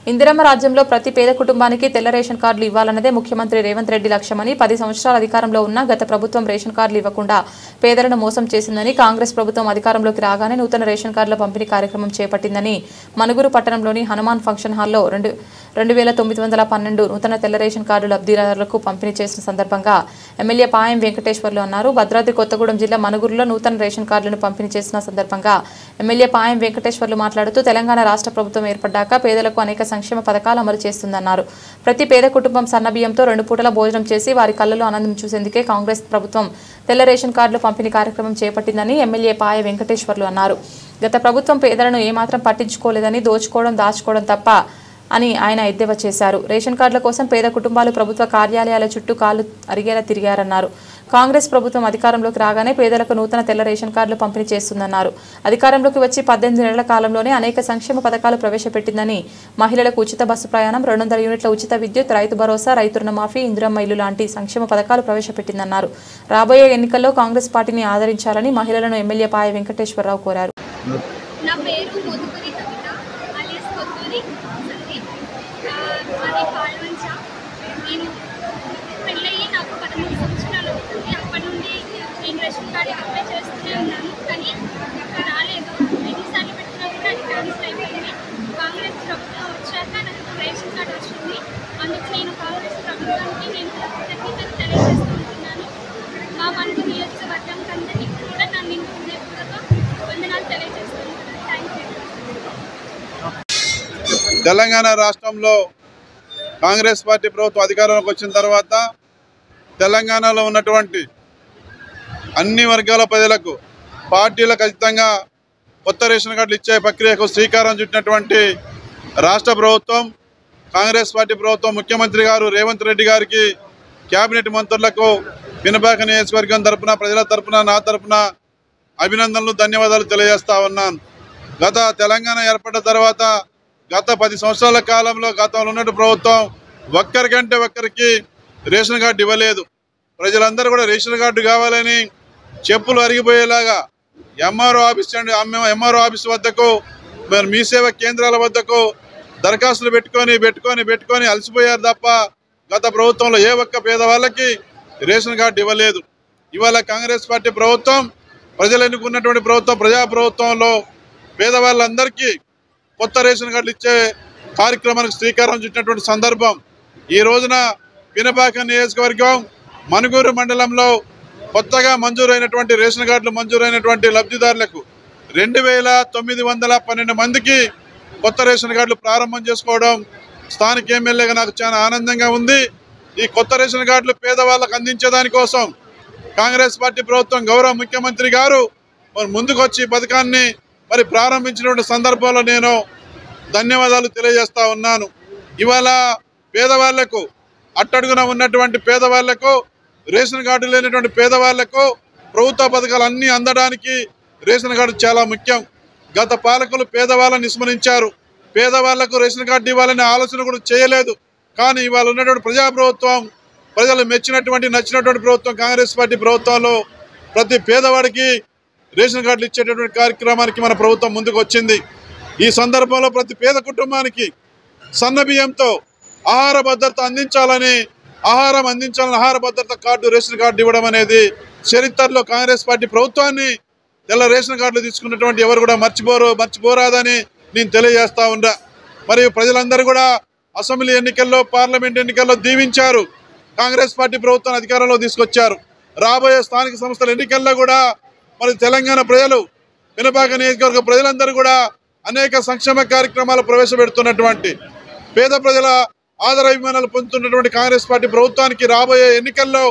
ఇందిరమ్మ రాజ్యంలో ప్రతి పేద కుటుంబానికి తెల్ల రేషన్ కార్డులు ఇవ్వాలన్నదే ముఖ్యమంత్రి రేవంత్ రెడ్డి లక్ష్యమని 10 సంవత్సరాల అధికారంలో ఉన్న గత ప్రభుత్వం రేషన్ కార్డులు ఇవ్వకుండా పేదలను మోసం చేసిందని కాంగ్రెస్ ప్రభుత్వం అధికారంలోకి రాగానే నూతన రేషన్ కార్డుల పంపిణీ కార్యక్రమం చేపట్టిందని మనుగురు పట్టణంలోని హనుమాన్ ఫంక్షన్ హాల్లో 2912 నూతన తెల్ల రేషన్ కార్డు లబ్ధిదారులకు పంపిణీ చేసిన సందర్భంగా ఎమ్మెల్యే పాయం వెంకటేశ్వర్లు అన్నారు. భద్రాద్రి కొత్తగూడెం జిల్లా మనుగురులో నూతన రేషన్ కార్డులను పంపిణీ చేసిన సందర్భంగా ఎమ్మెల్యే పాయం వెంకటేశ్వర్లు మాట్లాడుతూ తెలంగాణ రాష్ట్ర ప్రభుత్వం ఏర్పడ్డాక పేదలకు అనేక సంక్షేమ పథకాలు అమలు చేస్తుందన్నారు. ప్రతి పేద కుటుంబం సన్నబియ్యంతో 2 పూటల భోజనం చేసి వారి కళ్ళలో ఆనందం చూసేందుకే కాంగ్రెస్ ప్రభుత్వం తెల్ల రేషన్ కార్డులు పంపిణీ కార్యక్రమం చేపట్టిందని ఎమ్మెల్యే పాయ వెంకటేశ్వర్లు అన్నారు. గత ప్రభుత్వం పేదలను ఏమాత్రం పట్టించుకోలేదని దోచుకోవడం దాచుకోవడం తప్ప అని ఆయన ఎద్దేవా చేశారు. రేషన్ కార్డుల కోసం పేద కుటుంబాలు ప్రభుత్వ కార్యాలయాల చుట్టూ కాళ్లు అరిగేలా తిరిగారన్నారు. కాంగ్రెస్ ప్రభుత్వం అధికారంలోకి రాగానే పేదలకు నూతన తెల్ల రేషన్ కార్డులు పంపిణీ చేస్తుందన్నారు. అధికారంలోకి వచ్చి 18 నెలల కాలంలోనే అనేక సంక్షేమ పథకాలు ప్రవేశపెట్టిందని మహిళలకు ఉచిత బస్సు ప్రయాణం, 200 యూనిట్ల ఉచిత విద్యుత్, రైతు భరోసా, రైతు రుణమాఫీ, ఇందిరమ్మ ఇల్లు లాంటి సంక్షేమ పథకాలు ప్రవేశపెట్టిందన్నారు. రాబోయే ఎన్నికల్లో కాంగ్రెస్ పార్టీని ఆదరించాలని మహిళలను ఎమ్మెల్యే పాయ వెంకటేశ్వరరావు కోరారు. పెళ్ళయ్యి నాకు 13 సంవత్సరాలు అవుతుంది. అప్పటి నుండి నేను రేషన్ కార్డు అప్లై చేస్తూనే ఉన్నాను, కానీ రాలేదు. ఎన్నిసార్లు పెట్టినా కూడా అది క్యాన్సిల్ అయిపోయింది. కాంగ్రెస్ ప్రభుత్వం వచ్చాక నాకు రేషన్ కార్డు వచ్చింది. అందుకు నేను కాంగ్రెస్ ప్రభుత్వానికి నేను కృతజ్ఞతలు తెలియజేసుకుంటున్నాను. మా మందు నియోజకవర్గం అందరికీ కూడా నన్ను హృదయపూర్వక వందనాలు తెలియజేస్తున్నాను. Thank you. తెలంగాణ రాష్ట్రంలో కాంగ్రెస్ పార్టీ ప్రభుత్వం అధికారంలోకి వచ్చిన తర్వాత తెలంగాణలో ఉన్నటువంటి అన్ని వర్గాల ప్రజలకు పార్టీలకు ఖచ్చితంగా కొత్త రేషన్ కార్డులు ఇచ్చే ప్రక్రియకు శ్రీకారం చుట్టినటువంటి రాష్ట్ర ప్రభుత్వం కాంగ్రెస్ పార్టీ ప్రభుత్వం ముఖ్యమంత్రి గారు రేవంత్ రెడ్డి గారికి, కేబినెట్ మంత్రులకు పినపాక నియోజకవర్గం తరఫున, ప్రజల తరఫున, నా తరఫున అభినందనలు, ధన్యవాదాలు తెలియజేస్తా ఉన్నాను. గత తెలంగాణ ఏర్పడిన తర్వాత గత 10 సంవత్సరాల కాలంలో గతంలో ఉన్న ప్రభుత్వం ఒక్కరికంటే ఒక్కరికి రేషన్ కార్డు ఇవ్వలేదు. ప్రజలందరూ కూడా రేషన్ కార్డు కావాలని చెప్పులు అరిగిపోయేలాగా ఎంఆర్ఓ ఆఫీస్ వద్దకు, మీ సేవా కేంద్రాల వద్దకు దరఖాస్తులు పెట్టుకొని అలసిపోయారు తప్ప గత ప్రభుత్వంలో ఏ ఒక్క పేదవాళ్ళకి రేషన్ కార్డు ఇవ్వలేదు. ఇవాళ కాంగ్రెస్ పార్టీ ప్రభుత్వం ప్రజలు ఎన్నుకున్నటువంటి ప్రభుత్వం, ప్రజాప్రభుత్వంలో పేదవాళ్ళందరికీ కొత్త రేషన్ కార్డులు ఇచ్చే కార్యక్రమానికి శ్రీకారం చుట్టినటువంటి సందర్భం. ఈ రోజున పినపాక నియోజకవర్గం మనుగూరు మండలంలో కొత్తగా మంజూరైనటువంటి రేషన్ కార్డులు మంజూరైనటువంటి లబ్ధిదారులకు 2912 మందికి కొత్త రేషన్ కార్డులు ప్రారంభం చేసుకోవడం స్థానిక ఎమ్మెల్యేగా నాకు చాలా ఆనందంగా ఉంది. ఈ కొత్త రేషన్ కార్డులు పేదవాళ్ళకు అందించేదానికోసం కాంగ్రెస్ పార్టీ ప్రభుత్వం గౌరవ ముఖ్యమంత్రి గారు ముందుకు వచ్చి పథకాన్ని ప్రారంభించినటువంటి సందర్భంలో నేను ధన్యవాదాలు తెలియజేస్తా ఉన్నాను. ఇవాళ పేదవాళ్లకు, అట్టడుగున ఉన్నటువంటి పేదవాళ్లకు, రేషన్ కార్డు లేనటువంటి పేదవాళ్లకు ప్రభుత్వ పథకాలు అన్నీ అందడానికి రేషన్ కార్డు చాలా ముఖ్యం. గత పాలకులు పేదవాళ్ళని విస్మరించారు. పేదవాళ్లకు రేషన్ కార్డు ఇవ్వాలనే ఆలోచన కూడా చేయలేదు. కానీ ఇవాళ ఉన్నటువంటి ప్రజాప్రభుత్వం, ప్రజలు నచ్చినటువంటి ప్రభుత్వం కాంగ్రెస్ పార్టీ ప్రభుత్వంలో ప్రతి పేదవాడికి రేషన్ కార్డులు ఇచ్చేటటువంటి కార్యక్రమానికి మన ప్రభుత్వం ముందుకు వచ్చింది. ఈ సందర్భంలో ప్రతి పేద కుటుంబానికి సన్నబియ్యంతో ఆహార భద్రత అందించాలని ఆహార భద్రత కార్డు, రేషన్ కార్డు ఇవ్వడం అనేది చరిత్రలో కాంగ్రెస్ పార్టీ ప్రభుత్వాన్ని తెల్ల రేషన్ కార్డులు తీసుకున్నటువంటి ఎవరు కూడా మర్చిపోరాదని నేను తెలియజేస్తా ఉన్నా. మరియు ప్రజలందరూ కూడా అసెంబ్లీ ఎన్నికల్లో, పార్లమెంట్ ఎన్నికల్లో దీవించారు. కాంగ్రెస్ పార్టీ ప్రభుత్వాన్ని అధికారంలో తీసుకొచ్చారు. రాబోయే స్థానిక సంస్థల ఎన్నికల్లో కూడా తెలంగాణ ప్రజలు, పినపాక నియోజకవర్గ ప్రజలందరూ కూడా అనేక సంక్షేమ కార్యక్రమాలు ప్రవేశపెడుతున్నటువంటి పేద ప్రజల ఆదరాభిమానాలు పొందుతున్నటువంటి కాంగ్రెస్ పార్టీ ప్రభుత్వానికి రాబోయే ఎన్నికల్లో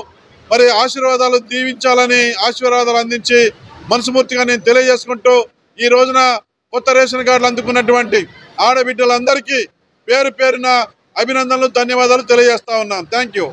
ఆశీర్వాదాలు దీవించాలని, ఆశీర్వాదాలు అందించి మనస్ఫూర్తిగా నేను తెలియజేసుకుంటూ ఈ రోజున కొత్త రేషన్ కార్డులు అందుకున్నటువంటి ఆడబిడ్డలందరికీ పేరున అభినందనలు, ధన్యవాదాలు తెలియజేస్తా ఉన్నాను. Thank you.